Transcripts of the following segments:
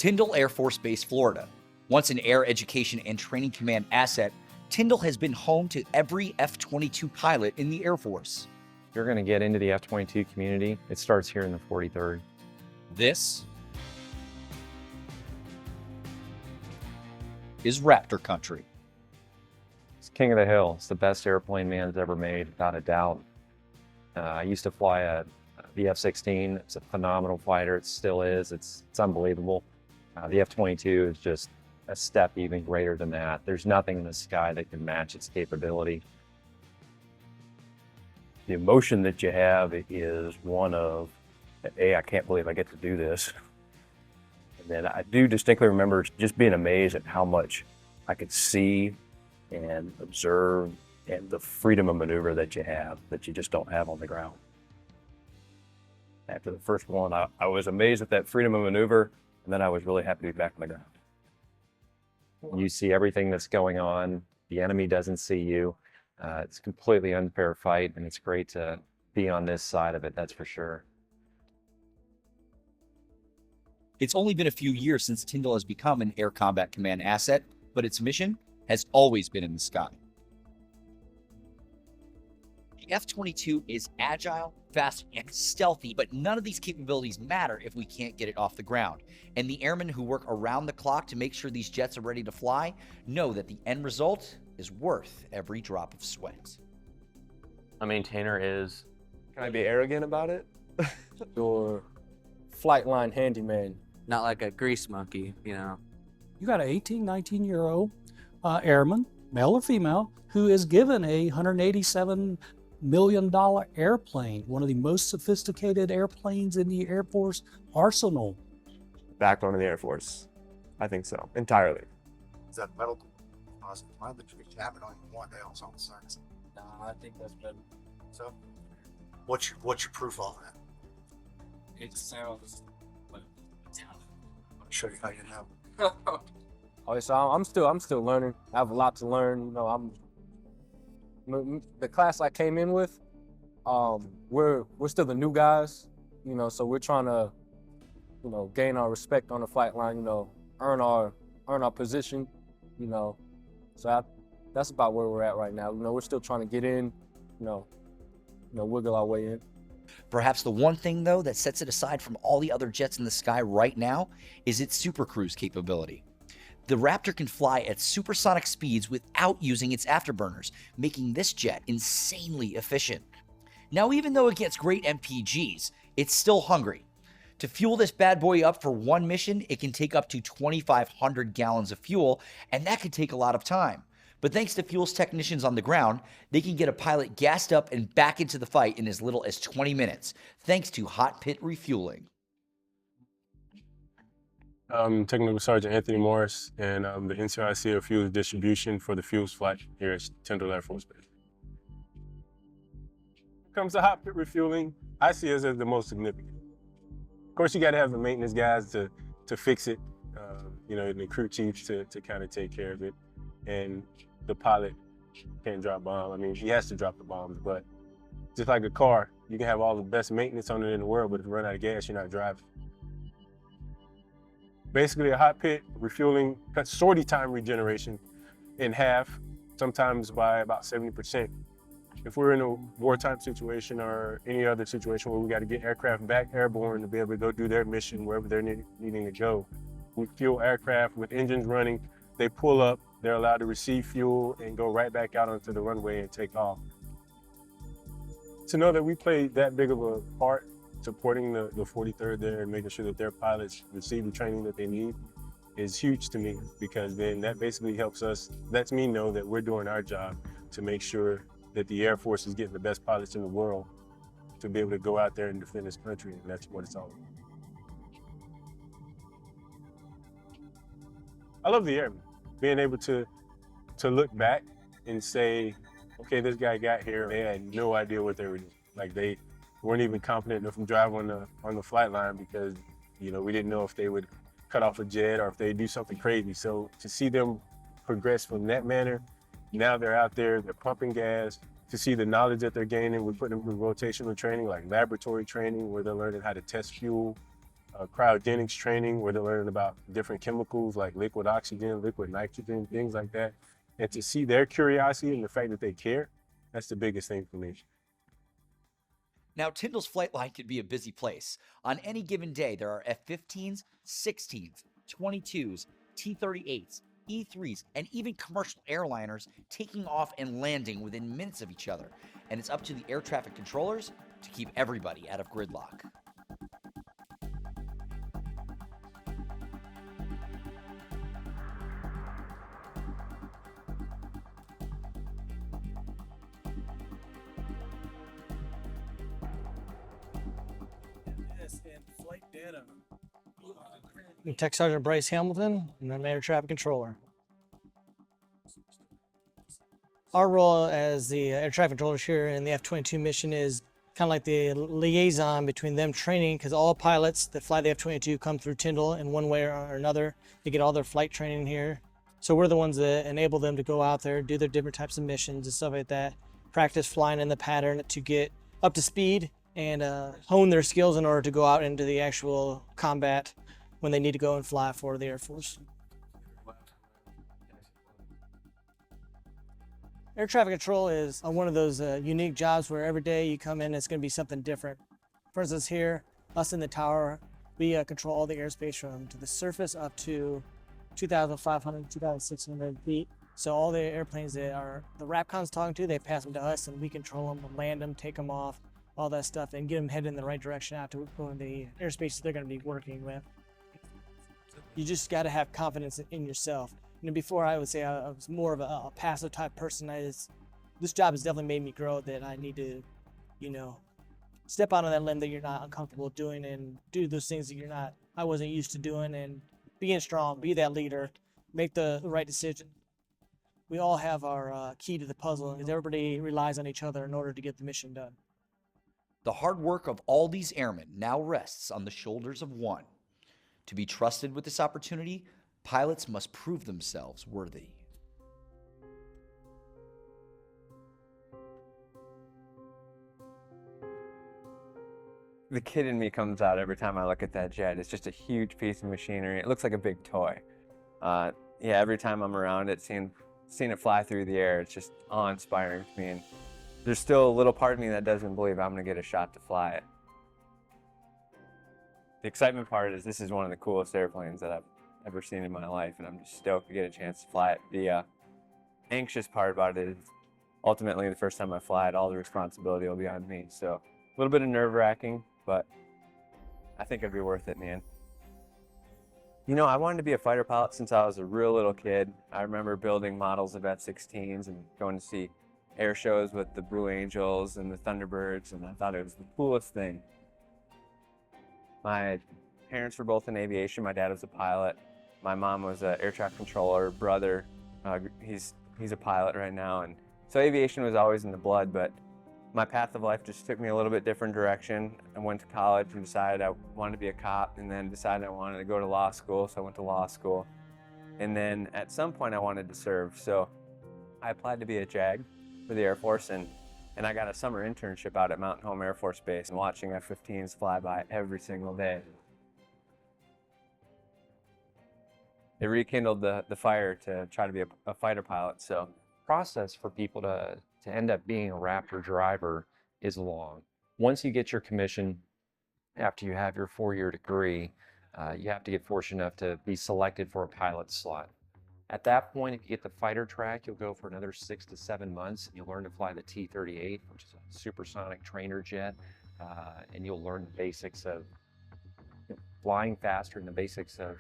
Tyndall Air Force Base, Florida. Once an Air Education and Training Command asset, Tyndall has been home to every F-22 pilot in the Air Force. If you're going to get into the F-22 community, it starts here in the 43rd. This is Raptor country. It's king of the hill. It's the best airplane man's ever made, without a doubt. I used to fly the F-16. It's a phenomenal fighter. It still is. It's unbelievable. The F-22 is just a step even greater than that. There's nothing in the sky that can match its capability. The emotion that you have is one of, A, I can't believe I get to do this. And then I do distinctly remember just being amazed at how much I could see and observe, and the freedom of maneuver that you have that you just don't have on the ground. After the first one, I was amazed at that freedom of maneuver, and then I was really happy to be back on the ground. You see everything that's going on. The enemy doesn't see you. It's a completely unfair fight, and it's great to be on this side of it, that's for sure. It's only been a few years since Tyndall has become an Air Combat Command asset, but its mission has always been in the sky. The F-22 is agile, fast, and stealthy, but none of these capabilities matter if we can't get it off the ground. And the airmen who work around the clock to make sure these jets are ready to fly know that the end result is worth every drop of sweat. A maintainer is... Can I be arrogant about it? Your flight line handyman. not like a grease monkey, you know. You got an 18, 19-year-old airman, male or female, who is given a $187 million airplane, one of the most sophisticated airplanes in the Air Force arsenal. Backbone of the Air Force. I think so, entirely. Is that metal deposit? Why don't you tap it on one day on the sides? Nah, I think that's better. So, what's your proof on that? It sounds like I'll show you how you know. Oh, so I'm still learning. I have a lot to learn. You know, the class I came in with, we're still the new guys, you know, so we're trying to, you know, gain our respect on the flight line, you know, earn our position, you know. So that's about where we're at right now. You know, we're still trying to get in, you know, wiggle our way in. Perhaps the one thing, though, that sets it aside from all the other jets in the sky right now is its supercruise capability. The Raptor can fly at supersonic speeds without using its afterburners, making this jet insanely efficient. Now, even though it gets great MPGs, it's still hungry. To fuel this bad boy up for one mission, it can take up to 2,500 gallons of fuel, and that could take a lot of time. But thanks to fuels technicians on the ground, they can get a pilot gassed up and back into the fight in as little as 20 minutes, thanks to hot pit refueling. Technical Sergeant Anthony Morris, and I'm the NCIC of Fuels Distribution for the Fuels Flight here at Tyndall Air Force Base. When it comes to hot pit refueling, I see it as the most significant. Of course, you got to have the maintenance guys to fix it, you know, the crew chiefs to kind of take care of it, and the pilot can't drop bombs. I mean, he has to drop the bombs, but just like a car, you can have all the best maintenance on it in the world, but if you run out of gas, you're not driving. Basically, a hot pit refueling cuts sortie time regeneration in half, sometimes by about 70%. If we're in a wartime situation or any other situation where we got to get aircraft back airborne to be able to go do their mission wherever they're needing to go, we fuel aircraft with engines running. They pull up, they're allowed to receive fuel and go right back out onto the runway and take off. To know that we played that big of a part supporting the 43rd there and making sure that their pilots receive the training that they need is huge to me, because then that basically lets me know that we're doing our job to make sure that the Air Force is getting the best pilots in the world to be able to go out there and defend this country, and that's what it's all about. I love the airmen, being able to look back and say, okay, this guy got here, they had no idea what they were doing. Like, they weren't even confident enough to drive on the flight line because, you know, we didn't know if they would cut off a jet or if they'd do something crazy. So to see them progress from that manner, now they're out there, they're pumping gas, to see the knowledge that they're gaining, we put them through rotational training, like laboratory training, where they're learning how to test fuel, cryogenics training where they're learning about different chemicals like liquid oxygen, liquid nitrogen, things like that. And to see their curiosity and the fact that they care, that's the biggest thing for me. Now, Tyndall's flight line can be a busy place. On any given day, there are F-15s, 16s, 22s, T-38s, E-3s, and even commercial airliners taking off and landing within minutes of each other. And it's up to the air traffic controllers to keep everybody out of gridlock. I'm Tech Sergeant Bryce Hamilton, and I'm Air Traffic Controller. Our role as the air traffic controllers here in the F-22 mission is kind of like the liaison between them training, because all pilots that fly the F-22 come through Tyndall in one way or another. They get all their flight training here. So we're the ones that enable them to go out there, do their different types of missions and stuff like that, practice flying in the pattern to get up to speed and hone their skills in order to go out into the actual combat when they need to go and fly for the Air Force. Air traffic control is one of those unique jobs where every day you come in, it's going to be something different. For instance, here, us in the tower, we control all the airspace from to the surface up to 2,500, 2,600 feet. So all the airplanes that are the RAPCON's talking to, they pass them to us, and we control them, land them, take them off, all that stuff, and get them headed in the right direction out to go in the airspace that they're going to be working with. You just got to have confidence in yourself. You know, before I would say I was more of a passive type person. This job has definitely made me grow, that I need to, step out on that limb that you're not uncomfortable doing and do those things that I wasn't used to doing, and being strong, be that leader, make the right decision. We all have our key to the puzzle, because everybody relies on each other in order to get the mission done. The hard work of all these airmen now rests on the shoulders of one. To be trusted with this opportunity, pilots must prove themselves worthy. The kid in me comes out every time I look at that jet. It's just a huge piece of machinery. It looks like a big toy. Yeah, every time I'm around it, seeing it fly through the air, it's just awe-inspiring to me. And there's still a little part of me that doesn't believe I'm going to get a shot to fly it. The excitement part is this is one of the coolest airplanes that I've ever seen in my life, and I'm just stoked to get a chance to fly it. The anxious part about it is ultimately the first time I fly it, all the responsibility will be on me. So a little bit of nerve-wracking, but I think it'll be worth it in the end. I wanted to be a fighter pilot since I was a real little kid. I remember building models of F-16s and going to see air shows with the Blue Angels and the Thunderbirds, and I thought it was the coolest thing. My parents were both in aviation. My dad was a pilot. My mom was an air traffic controller. Brother, he's a pilot right now, and so aviation was always in the blood. But my path of life just took me a little bit different direction. I went to college and decided I wanted to be a cop, and then decided I wanted to go to law school. So I went to law school, and then at some point I wanted to serve. So I applied to be a JAG for the Air Force, and I got a summer internship out at Mountain Home Air Force Base and watching F-15s fly by every single day. It rekindled the fire to try to be a fighter pilot. So Process for people to end up being a Raptor driver is long. Once you get your commission, after you have your 4-year degree, you have to get fortunate enough to be selected for a pilot slot. At that point, if you get the fighter track, you'll go for another 6 to 7 months, and you'll learn to fly the T-38, which is a supersonic trainer jet, and you'll learn the basics of flying faster and the basics of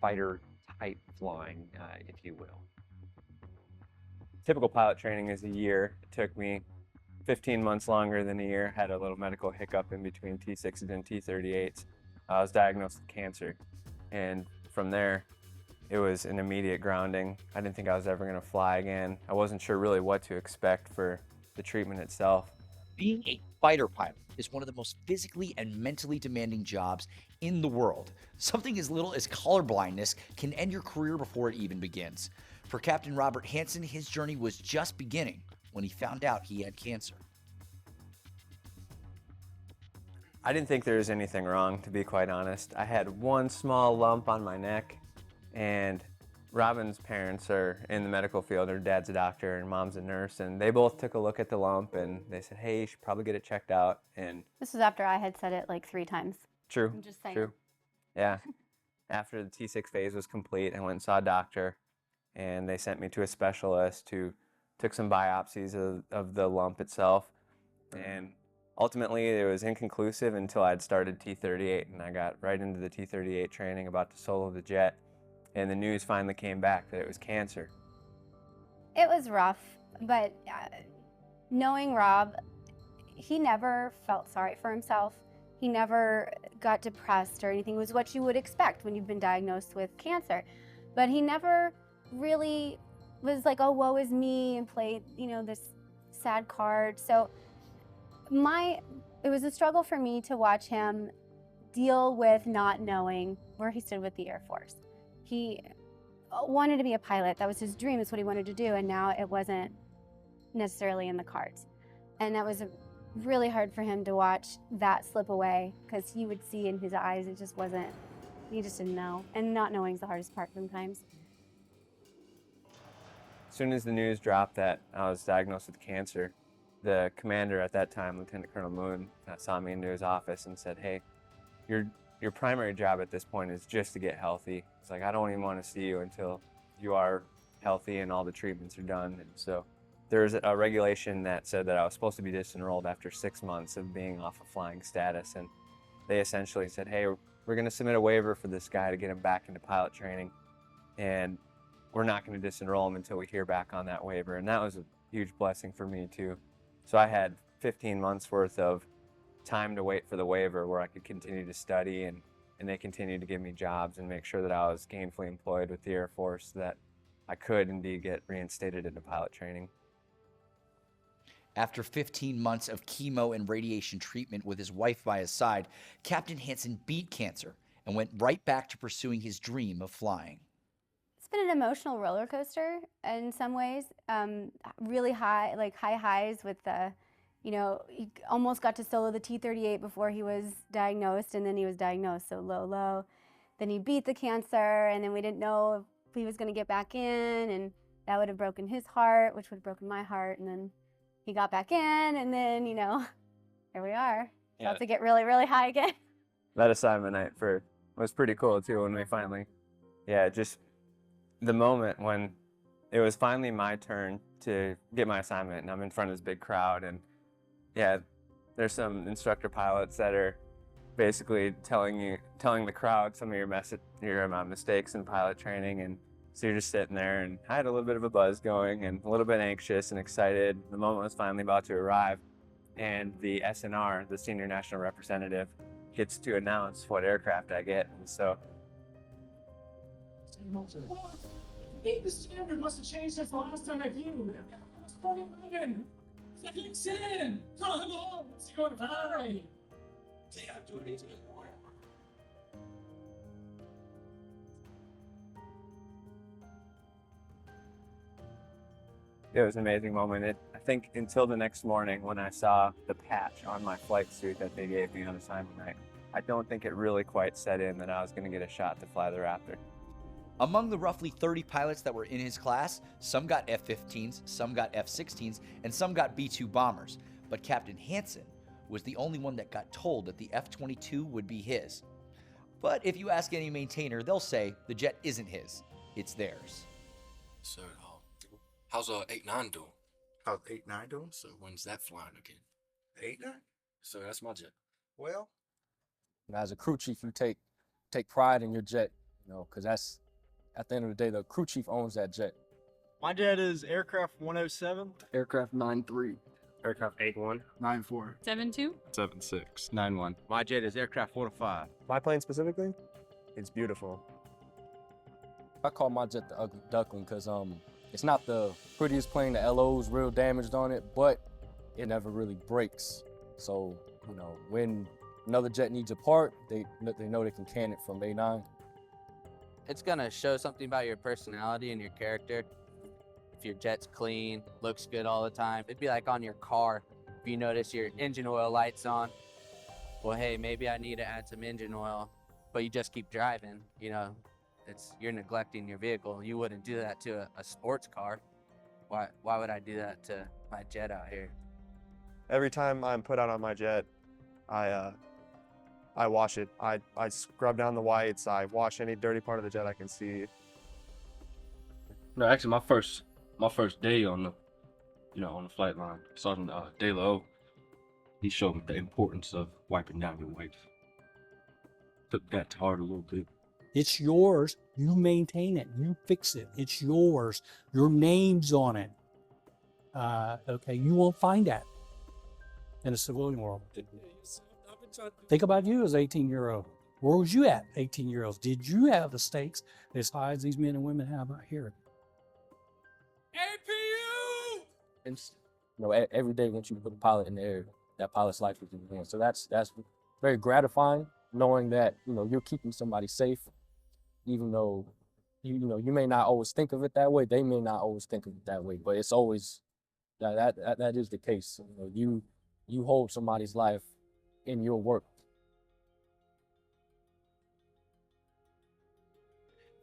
fighter type flying, if you will. Typical pilot training is a year. It took me 15 months longer than a year. Had a little medical hiccup in between T6s and T38s. I was diagnosed with cancer, and from there, it was an immediate grounding. I didn't think I was ever going to fly again. I wasn't sure really what to expect for the treatment itself. Being a fighter pilot is one of the most physically and mentally demanding jobs in the world. Something as little as colorblindness can end your career before it even begins. For Captain Robert Hansen, his journey was just beginning when he found out he had cancer. I didn't think there was anything wrong, to be quite honest. I had one small lump on my neck, and Robin's parents are in the medical field. Her dad's a doctor and mom's a nurse, and they both took a look at the lump and they said, hey, you should probably get it checked out. And This was after I had said it like 3 times. true, I'm just saying. true. Yeah. After the T6 phase was complete, I went and saw a doctor, and they sent me to a specialist who took some biopsies of the lump itself. And ultimately, it was inconclusive until I'd started T38, and I got right into the T38 training, about to solo the jet, and the news finally came back that it was cancer. It was rough, but knowing Rob, he never felt sorry for himself. He never got depressed or anything. It was what you would expect when you've been diagnosed with cancer. But he never really was like, oh, woe is me, and played, this sad card. So it was a struggle for me to watch him deal with not knowing where he stood with the Air Force. He wanted to be a pilot. That was his dream. It's what he wanted to do. And now it wasn't necessarily in the cards. And that was really hard for him to watch that slip away, because you would see in his eyes it just wasn't, he just didn't know. And not knowing is the hardest part sometimes. As soon as the news dropped that I was diagnosed with cancer, the commander at that time, Lieutenant Colonel Moon, saw me into his office and said, hey, your primary job at this point is just to get healthy. It's like, I don't even want to see you until you are healthy and all the treatments are done. And so there's a regulation that said that I was supposed to be disenrolled after 6 months of being off of flying status. And they essentially said, hey, we're going to submit a waiver for this guy to get him back into pilot training. And we're not going to disenroll him until we hear back on that waiver. And that was a huge blessing for me too. So I had 15 months worth of time to wait for the waiver where I could continue to study, and they continued to give me jobs and make sure that I was gainfully employed with the Air Force, so that I could indeed get reinstated into pilot training. After 15 months of chemo and radiation treatment with his wife by his side, Captain Hansen beat cancer and went right back to pursuing his dream of flying. It's been an emotional roller coaster in some ways. Really high, like high highs with the, he almost got to solo the T-38 before he was diagnosed, and then he was diagnosed, so low. Then he beat the cancer, and then we didn't know if he was going to get back in, and that would have broken his heart, which would have broken my heart, and then he got back in, and then, here we are. Yeah. About to get really, really high again. That assignment night was pretty cool too, when we finally, just the moment when it was finally my turn to get my assignment, and I'm in front of this big crowd, and there's some instructor pilots that are basically telling the crowd some of your mistakes in pilot training, and so you're just sitting there, and I had a little bit of a buzz going and a little bit anxious and excited. The moment was finally about to arrive, and the SNR, the Senior National Representative, gets to announce what aircraft I get, and so. The standard must have changed since the last time I viewed. It's 2011. It's in. Come on, let's go to high. Damn, do it easy. It was an amazing moment. I think until the next morning when I saw the patch on my flight suit that they gave me on assignment night, I don't think it really quite set in that I was going to get a shot to fly the Raptor. Among the roughly 30 pilots that were in his class, some got F-15s, some got F-16s, and some got B-2 bombers. But Captain Hansen was the only one that got told that the F-22 would be his. But if you ask any maintainer, they'll say the jet isn't his, it's theirs. So, how's 8-9 doing? How's 8-9 doing? So when's that flying again? 8-9? So that's my jet. Well, as a crew chief, you take pride in your jet, because that's, at the end of the day, the crew chief owns that jet. My jet is aircraft 107. Aircraft 93. Aircraft 81. 94. 72. 76. 91. My jet is aircraft 405. My plane specifically, it's beautiful. I call my jet the ugly duckling because it's not the prettiest plane. The LO's real damaged on it, but it never really breaks. So, when another jet needs a part, they know they can can it from A9. It's gonna show something about your personality and your character. If your jet's clean, looks good all the time. It'd be like on your car. If you notice your engine oil lights on, well, hey, maybe I need to add some engine oil, but you just keep driving, you know, you're neglecting your vehicle. You wouldn't do that to a sports car. Why would I do that to my jet out here? Every time I'm put out on my jet, I wash it. I scrub down the whites. I wash any dirty part of the jet I can see. No, actually, my first day on the flight line, Sergeant De La, he showed me the importance of wiping down your whites. Took that to heart a little bit. It's yours. You maintain it. You fix it. It's yours. Your name's on it. Okay, you won't find that in a civilian world. Think about you as 18-year-old. Where was you at, 18-year-olds? Did you have the stakes as high as these men and women have out here? And every day once you put a pilot in the air, that pilot's life is in your hands. So that's very gratifying, knowing that you're keeping somebody safe, even though you may not always think of it that way. They may not always think of it that way, but it's always that is the case. You hold somebody's life in your work.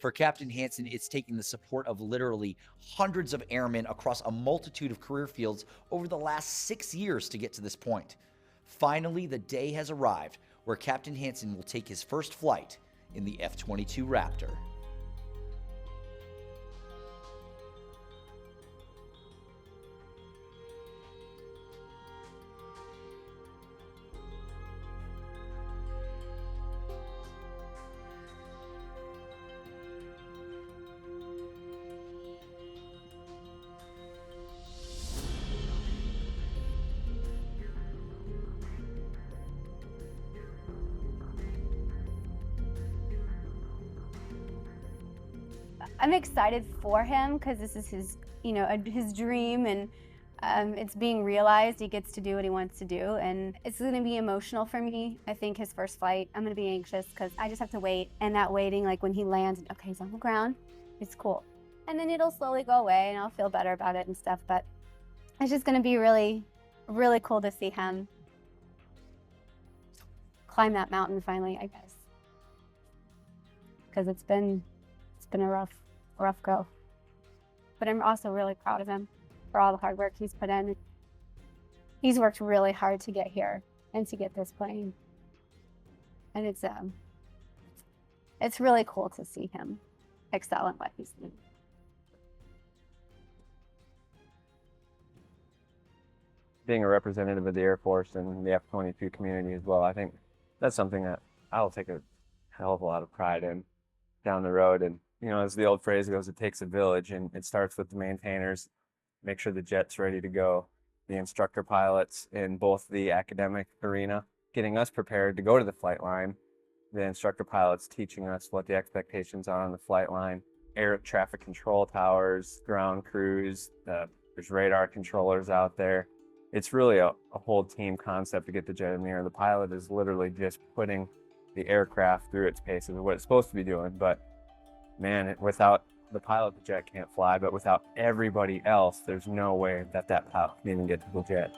For Captain Hansen, it's taking the support of literally hundreds of airmen across a multitude of career fields over the last 6 years to get to this point. Finally, the day has arrived where Captain Hansen will take his first flight in the F-22 Raptor. I'm excited for him because this is his, his dream, and it's being realized. He gets to do what he wants to do, and it's going to be emotional for me. I think his first flight, I'm going to be anxious because I just have to wait, and that waiting, like when he lands, okay, he's on the ground, it's cool. And then it'll slowly go away, and I'll feel better about it and stuff, but it's just going to be really, really cool to see him climb that mountain finally, I guess. Because it's been a rough go. But I'm also really proud of him for all the hard work he's put in. He's worked really hard to get here and to get this plane. And it's really cool to see him excel in what he's doing. Being a representative of the Air Force and the F-22 community as well, I think that's something that I'll take a hell of a lot of pride in down the road. And as the old phrase goes, it takes a village, and it starts with the maintainers, make sure the jet's ready to go, the instructor pilots in both the academic arena, getting us prepared to go to the flight line, the instructor pilots teaching us what the expectations are on the flight line, air traffic control towers, ground crews, there's radar controllers out there. It's really a whole team concept to get the jet in the air. The pilot is literally just putting the aircraft through its paces, what it's supposed to be doing, but man, without the pilot, the jet can't fly, but without everybody else, there's no way that pilot can even get to the jet.